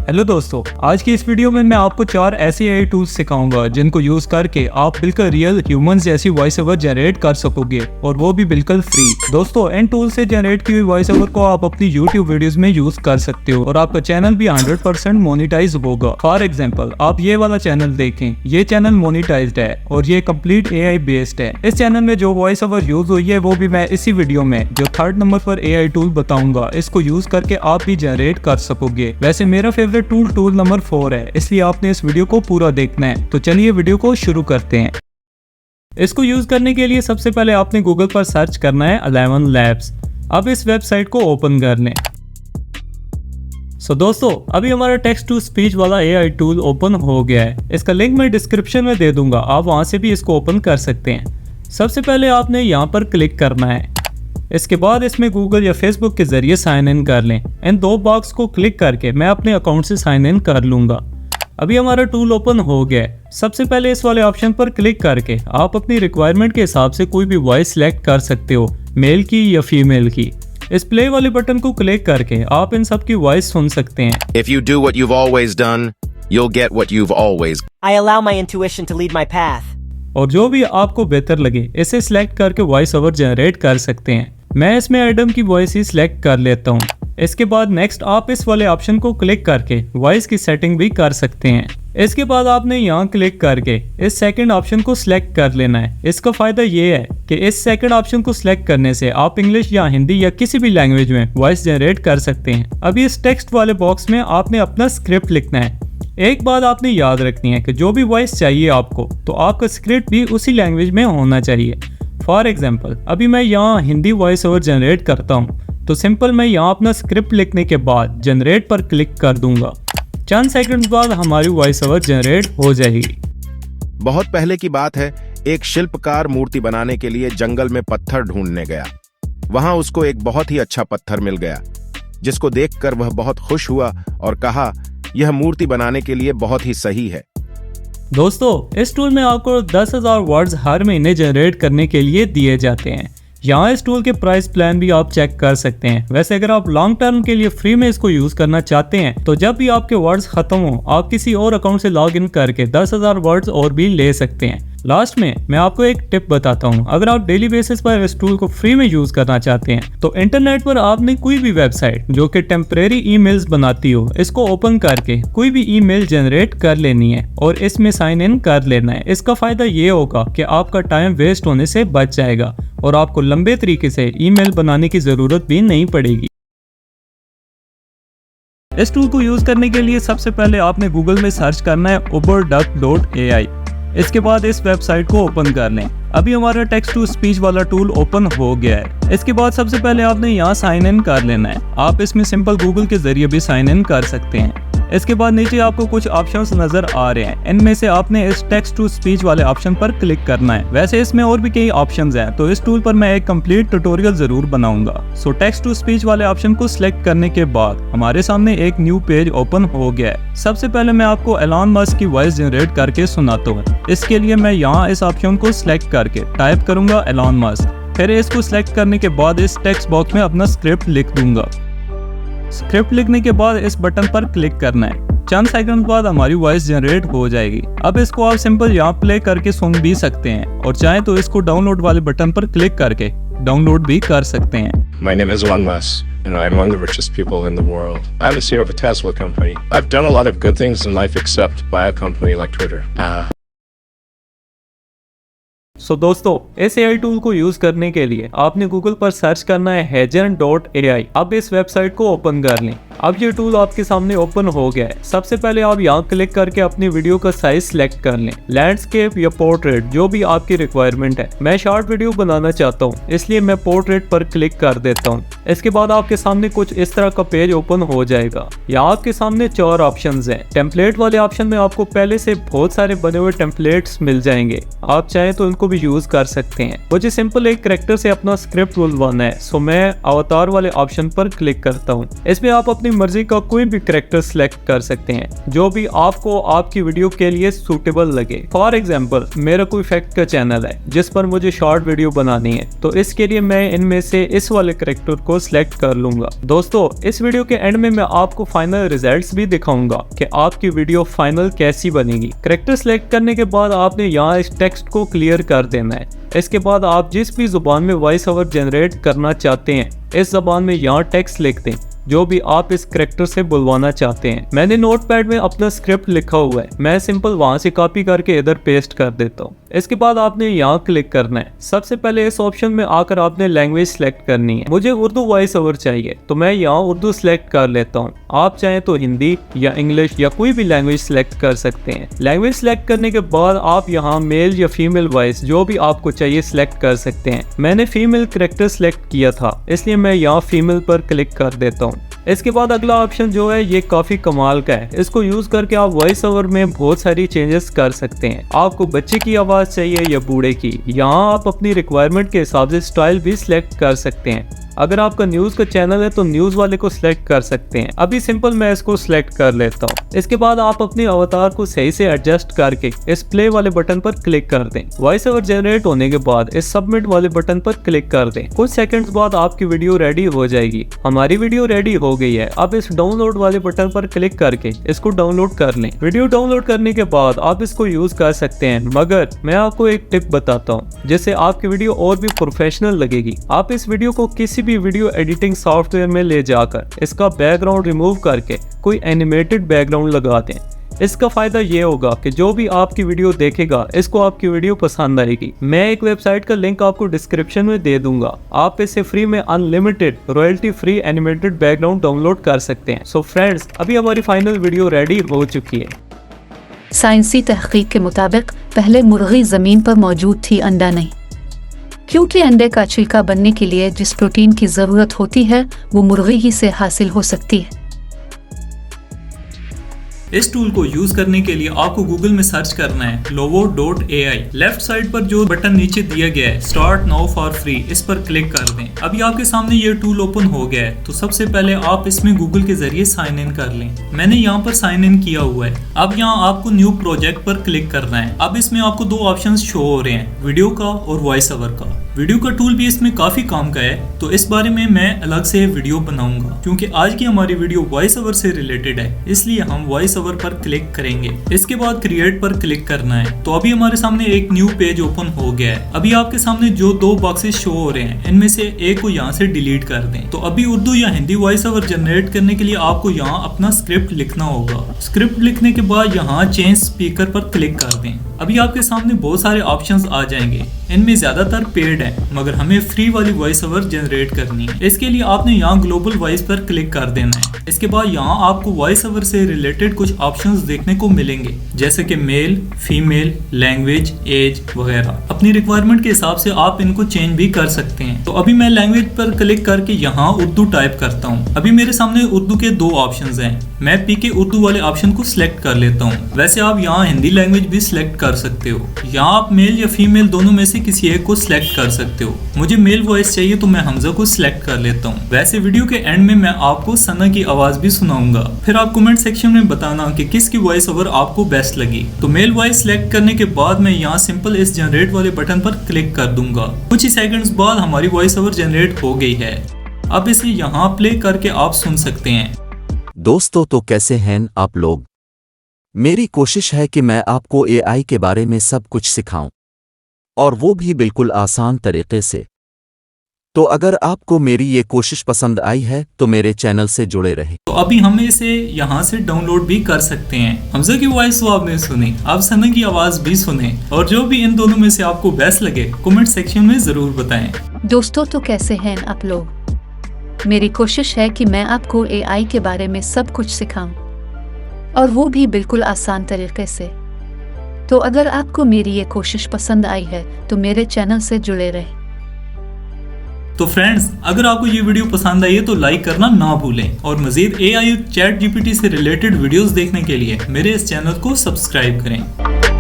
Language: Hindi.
हेलो दोस्तों, आज की इस वीडियो में मैं आपको 4 ऐसे एआई टूल्स सिखाऊंगा जिनको यूज करके आप बिल्कुल रियल ह्यूमंस जैसी वॉइस ओवर जनरेट कर सकोगे और वो भी बिल्कुल फ्री। दोस्तों, इन टूल से जनरेट की हुई वॉइस ओवर को आप अपनी YouTube वीडियोस में यूज कर सकते हो और आपका चैनल भी 100% मोनेटाइज होगा। फॉर एग्जांपल, आप ये वाला चैनल देखें, ये चैनल मोनेटाइज्ड है और ये कंप्लीट एआई बेस्ड है। इस चैनल में जो वॉइस ओवर यूज हुई है वो भी मैं इसी वीडियो में जो 3rd नंबर पर एआई टूल बताऊंगा, इसको यूज करके आप भी जनरेट कर सकोगे। वैसे मेरा फेवरेट टूल नंबर 4 है, इसलिए आपने इस वीडियो को पूरा देखना है। तो चलिए वीडियो को शुरू करते हैं। इसको यूज करने के लिए सबसे पहले आपने गूगल पर सर्च करना है 11 लैब्स। अब इस वेबसाइट को ओपन कर लें। दोस्तों, अभी हमारा टेक्स्ट टू स्पीच वाला एआई टूल ओपन हो गया है। इसका लिंक मैं डिस्क्रिप्शन में दे दूंगा, आप वहां से भी इसको ओपन कर सकते हैं। सबसे पहले आपने यहाँ पर क्लिक करना है। इसके बाद इसमें गूगल या फेसबुक के जरिए साइन इन कर लें। इन 2 बॉक्स को क्लिक करके मैं अपने अकाउंट से साइन इन कर लूंगा। अभी हमारा टूल ओपन हो गया है। सबसे पहले इस वाले ऑप्शन पर क्लिक करके आप अपनी रिक्वायरमेंट के हिसाब से कोई भी वॉइस सिलेक्ट कर सकते हो, मेल की या फीमेल की। इस प्ले वाले बटन को क्लिक करके आप इन सब की वॉइस सुन सकते हैं। If you do what you've always done, you'll get what you've always. I allow my intuition to lead my path. और जो भी आपको बेहतर लगे इसे सिलेक्ट करके वॉइस ओवर जनरेट कर सकते हैं। मैं इसमें एडम की वॉइस ही सिलेक्ट कर लेता हूँ। इसके बाद नेक्स्ट आप इस वाले ऑप्शन को क्लिक करके वॉइस की सेटिंग भी कर सकते हैं। इसके बाद आपने यहाँ क्लिक करके इस सेकंड ऑप्शन को सिलेक्ट कर लेना है। इसका फायदा ये है कि इस सेकंड ऑप्शन को सिलेक्ट करने से आप इंग्लिश या हिंदी या किसी भी लैंग्वेज में वॉइस जनरेट कर सकते हैं। अभी इस टेक्स्ट वाले बॉक्स में आपने अपना स्क्रिप्ट लिखना है। एक बात आपने याद रखनी है कि जो भी वॉइस चाहिए आपको, तो आपका स्क्रिप्ट भी उसी लैंग्वेज में होना चाहिए। फॉर एग्जाम्पल, अभी मैं यहाँ हिंदी वॉइस ओवर जनरेट करता हूँ, तो सिंपल मैं यहाँ अपना स्क्रिप्ट लिखने के बाद जनरेट पर क्लिक कर दूंगा। चंद सेकंड बाद हमारी वॉइस ओवर जनरेट हो जाएगी। बहुत पहले की बात है, एक शिल्पकार मूर्ति बनाने के लिए जंगल में पत्थर ढूंढने गया। वहां उसको एक बहुत ही अच्छा पत्थर मिल गया, जिसको देखकर वह बहुत खुश हुआ और कहा, यह मूर्ति बनाने के लिए बहुत ही सही है। दोस्तों, इस टूल में आपको 10,000 वर्ड्स हर महीने जनरेट करने के लिए दिए जाते हैं। यहाँ इस टूल के प्राइस प्लान भी आप चेक कर सकते हैं। वैसे अगर आप लॉन्ग टर्म के लिए फ्री में इसको यूज करना चाहते हैं, तो जब भी आपके वर्ड्स खत्म हो, आप किसी और अकाउंट से लॉग इन करके 10,000 वर्ड्स और भी ले सकते हैं। लास्ट में मैं आपको एक टिप बताता हूँ। अगर आप डेली बेसिस पर इस टूल को फ्री में यूज करना चाहते हैं, तो इंटरनेट पर आपने कोई भी वेबसाइट जो कि टेम्परेरी ईमेल्स बनाती हो, इसको ओपन करके कोई भी ईमेल जनरेट कर लेनी है और इसमें साइन इन कर लेना है। इसका फायदा ये होगा कि आपका टाइम वेस्ट होने से बच जाएगा और आपको लंबे तरीके से ईमेल बनाने की जरूरत भी नहीं पड़ेगी। इस टूल को यूज करने के लिए सबसे पहले आपने गूगल में सर्च करना है uberduck.ai। इसके बाद इस वेबसाइट को ओपन कर लें। अभी हमारा टेक्स्ट टू स्पीच वाला टूल ओपन हो गया है। इसके बाद सबसे पहले आपने यहाँ साइन इन कर लेना है। आप इसमें सिंपल गूगल के जरिए भी साइन इन कर सकते हैं। इसके बाद नीचे आपको कुछ ऑप्शंस नजर आ रहे हैं। इनमें से आपने इस टेक्स्ट टू स्पीच वाले ऑप्शन पर क्लिक करना है। वैसे इसमें और भी कई ऑप्शंस हैं, तो इस टूल पर मैं एक कंप्लीट ट्यूटोरियल जरूर बनाऊंगा। टेक्स्ट टू स्पीच वाले ऑप्शन को सिलेक्ट करने के बाद हमारे सामने एक न्यू पेज ओपन हो गया है। सबसे पहले मैं आपको एलॉन मस्क की वॉइस जनरेट करके सुनाता हूँ। इसके लिए मैं यहाँ इस ऑप्शन को सिलेक्ट करके टाइप करूंगा एलॉन मस्क। फिर इसको सिलेक्ट करने के बाद इस टेक्स्ट बॉक्स में अपना स्क्रिप्ट लिख दूंगा। स्क्रिप्ट लिखने के बाद इस बटन पर क्लिक करना है। चंद सेकंड बाद हमारी वॉइस जनरेट हो जाएगी। अब इसको आप सिंपल यहाँ प्ले करके सुन भी सकते हैं और चाहे तो इसको डाउनलोड वाले बटन पर क्लिक करके डाउनलोड भी कर सकते हैं। My name is Elon Musk, and I'm one of the richest people in the world. I'm the CEO of a Tesla company. I've done a lot of good things in life except buy a company like Twitter. दोस्तों, इस एआई टूल को यूज करने के लिए आपने गूगल पर सर्च करना है Hagen.ai। अब इस वेबसाइट को ओपन कर लें। अब ये टूल आपके सामने ओपन हो गया है। सबसे पहले आप यहाँ क्लिक करके अपनी वीडियो का साइज सिलेक्ट कर लें, लैंडस्केप या पोर्ट्रेट, जो भी आपकी रिक्वायरमेंट है। मैं शॉर्ट वीडियो बनाना चाहता हूँ, इसलिए मैं पोर्ट्रेट पर क्लिक कर देता हूँ। इसके बाद आपके सामने कुछ इस तरह का पेज ओपन हो जाएगा। यहाँ आपके सामने 4 ऑप्शंस हैं। टेम्पलेट वाले ऑप्शन में आपको पहले से बहुत सारे बने हुए टेम्पलेट्स मिल जाएंगे। आप चाहें तो इनको भी यूज कर सकते हैं। मुझे सिंपल एक कैरेक्टर से अपना स्क्रिप्ट बुलवाना है, सो मैं अवतार वाले ऑप्शन पर क्लिक करता हूँ। इसमें आप अपनी मर्जी का कोई भी कैरेक्टर सिलेक्ट कर सकते हैं जो भी आपको आपकी वीडियो के लिए सूटेबल लगे। फॉर एग्जाम्पल मेरा कोई फैक्ट का चैनल है जिस पर मुझे शॉर्ट वीडियो बनानी है, तो इसके लिए मैं इनमें से इस वाले कैरेक्टर को सिलेक्ट कर लूंगा। दोस्तों इस वीडियो के एंड में मैं आपको फाइनल रिजल्ट्स भी दिखाऊंगा कि आपकी वीडियो फाइनल कैसी बनेगी। कैरेक्टर सिलेक्ट करने के बाद आपने यहाँ इस टेक्स्ट को क्लियर कर देना है। इसके बाद आप जिस भी जुबान में वॉइस ओवर जनरेट करना चाहते हैं इस जुबान में यहाँ टेक्स्ट लिख दें जो भी आप इस कैरेक्टर से बुलवाना चाहते हैं। मैंने नोटपैड में अपना स्क्रिप्ट लिखा हुआ है, मैं सिंपल वहां से कॉपी करके इधर पेस्ट कर देता हूँ। इसके बाद आपने यहाँ क्लिक करना है। सबसे पहले इस ऑप्शन में आकर आपने लैंग्वेज सिलेक्ट करनी है। मुझे उर्दू वॉइस ओवर चाहिए तो मैं यहाँ उर्दू सिलेक्ट कर लेता हूँ। आप चाहें तो हिंदी या इंग्लिश या कोई भी लैंग्वेज सिलेक्ट कर सकते हैं। लैंग्वेज सिलेक्ट करने के बाद आप यहाँ मेल या फीमेल वॉइस जो भी आपको चाहिए सिलेक्ट कर सकते हैं। मैंने फीमेल कैरेक्टर सिलेक्ट किया था इसलिए मैं यहाँ फीमेल पर क्लिक कर देता हूँ। इसके बाद अगला ऑप्शन जो है ये काफी कमाल का है। इसको यूज करके आप वॉइस ओवर में बहुत सारी चेंजेस कर सकते हैं। आपको बच्चे की आवाज चाहिए या बूढ़े की, यहाँ आप अपनी रिक्वायरमेंट के हिसाब से स्टाइल भी सिलेक्ट कर सकते हैं। अगर आपका न्यूज का चैनल है तो न्यूज वाले को सिलेक्ट कर सकते हैं। अभी सिंपल मैं इसको सिलेक्ट कर लेता हूँ। इसके बाद आप अपने अवतार को सही से एडजस्ट करके इस प्ले वाले बटन पर क्लिक कर दें। वॉइस ओवर जनरेट होने के बाद इस सबमिट वाले बटन पर क्लिक कर दें। कुछ सेकंड्स बाद आपकी वीडियो रेडी हो जाएगी। हमारी वीडियो रेडी हो गई है। अब इस डाउनलोड वाले बटन पर क्लिक करके इसको डाउनलोड कर लें। वीडियो डाउनलोड करने के बाद आप इसको यूज कर सकते हैं, मगर मैं आपको एक टिप बताता हूँ जिससे आपकी वीडियो और भी प्रोफेशनल लगेगी। आप इस वीडियो को किसी भी वीडियो एडिटिंग सॉफ्टवेयर में ले जाकर इसका बैकग्राउंड रिमूव करके कोई एनिमेटेड बैकग्राउंड लगा दें। इसका फायदा ये होगा कि जो भी आपकी वीडियो देखेगा इसको आपकी वीडियो पसंद आएगी। मैं एक वेबसाइट का लिंक आपको डिस्क्रिप्शन में दे दूंगा। आप इसे फ्री में unlimited royalty free animated background download कर सकते हैं। सो फ्रेंड्स अभी हमारी फाइनल वीडियो रेडी हो चुकी है। साइंसी तहकीक के मुताबिक पहले मुर्गी जमीन पर मौजूद थी, अंडा नहीं, क्योंकि अंडे का छिलका बनने के लिए जिस प्रोटीन की जरूरत होती है वो मुर्गी ही से हासिल हो सकती है। इस टूल को यूज करने के लिए आपको गूगल में सर्च करना है lovo.ai। लेफ्ट साइड पर जो बटन नीचे दिया गया है स्टार्ट नाउ फॉर फ्री, इस पर क्लिक कर दें। अभी आपके सामने ये टूल ओपन हो गया है, तो सबसे पहले आप इसमें गूगल के जरिए साइन इन कर लें। मैंने यहाँ पर साइन इन किया हुआ है। अब यहाँ आपको न्यू प्रोजेक्ट पर क्लिक करना है। अब इसमें आपको दो ऑप्शन शो हो रहे हैं, वीडियो का और वॉइस ओवर का। वीडियो का टूल भी इसमें काफी काम का है, तो इस बारे में मैं अलग से वीडियो बनाऊंगा। क्योंकि आज की हमारी वीडियो वॉइस ओवर से रिलेटेड है, इसलिए हम वॉइस ओवर पर क्लिक करेंगे। इसके बाद क्रिएट पर क्लिक करना है। तो अभी हमारे सामने एक न्यू पेज ओपन हो गया है। अभी आपके सामने जो दो बॉक्सेस शो हो रहे हैं इनमें से एक को यहाँ से डिलीट कर दें। तो अभी उर्दू या हिंदी वॉइस ओवर जनरेट करने के लिए आपको यहाँ अपना स्क्रिप्ट लिखना होगा। स्क्रिप्ट लिखने के बाद यहाँ चेंज स्पीकर पर क्लिक कर दें। अभी आपके सामने बहुत सारे ऑप्शंस आ जाएंगे। इनमें ज्यादातर पेड है, मगर हमें फ्री वाली वॉइस ओवर जनरेट करनी है। इसके लिए आपने यहाँ ग्लोबल वॉइस पर क्लिक कर देना है। इसके बाद यहाँ आपको वॉइस ओवर से रिलेटेड कुछ ऑप्शंस देखने को मिलेंगे, जैसे कि मेल, फीमेल, लैंग्वेज, एज वगैरह। अपनी रिक्वायरमेंट के हिसाब से आप इनको चेंज भी कर सकते हैं। तो अभी मैं लैंग्वेज पर क्लिक करके यहाँ उर्दू टाइप करता हूँ। अभी मेरे सामने उर्दू के दो ऑप्शंस हैं। मैं पीके उर्दू वाले ऑप्शन को सिलेक्ट कर लेता हूँ। वैसे आप यहाँ हिंदी लैंग्वेज भी सिलेक्ट कर सकते हो। यहाँ आप मेल या फीमेल दोनों में से किसी एक को सिलेक्ट कर सकते हो। मुझे मेल वॉइस चाहिए तो मैं हमजा को सिलेक्ट कर लेता हूँ। वैसे वीडियो के एंड में मैं आपको सना की आवाज भी सुनाऊंगा। फिर आप कमेंट सेक्शन में बताना कि किसकी वॉइस ओवर आपको बेस्ट लगी। तो मेल वॉइस सिलेक्ट करने के बाद मैं यहाँ सिंपल इस जनरेट वाले बटन पर क्लिक कर दूंगा। कुछ ही सेकंड्स बाद हमारी वॉइस ओवर जनरेट हो गई है। अब इसे यहाँ प्ले करके आप सुन सकते हैं। दोस्तों तो कैसे हैं आप लोग। मेरी कोशिश है कि मैं आपको एआई के बारे में सब कुछ सिखाऊं, और वो भी बिल्कुल आसान तरीके से। तो अगर आपको मेरी ये कोशिश पसंद आई है तो मेरे चैनल से जुड़े रहें। तो अभी हम इसे यहाँ से डाउनलोड भी कर सकते हैं। हमजा की वॉइस तो आपने सुनी, आप सना की आवाज भी सुने, और जो भी इन दोनों में से आपको बेस्ट लगे कमेंट सेक्शन में जरूर बताएं। दोस्तों तो कैसे हैं आप लोग। मेरी कोशिश है कि मैं आपको एआई के बारे में सब कुछ सिखाऊं, और वो भी बिल्कुल आसान तरीके से। तो अगर आपको मेरी ये कोशिश पसंद आई है तो मेरे चैनल से जुड़े रहें। तो फ्रेंड्स, अगर आपको ये वीडियो पसंद आई है तो लाइक करना ना भूलें, और मजीद एआई चैट जीपीटी से रिलेटेड वीडियोस देखने के लिए मेरे इस चैनल को सब्सक्राइब करें।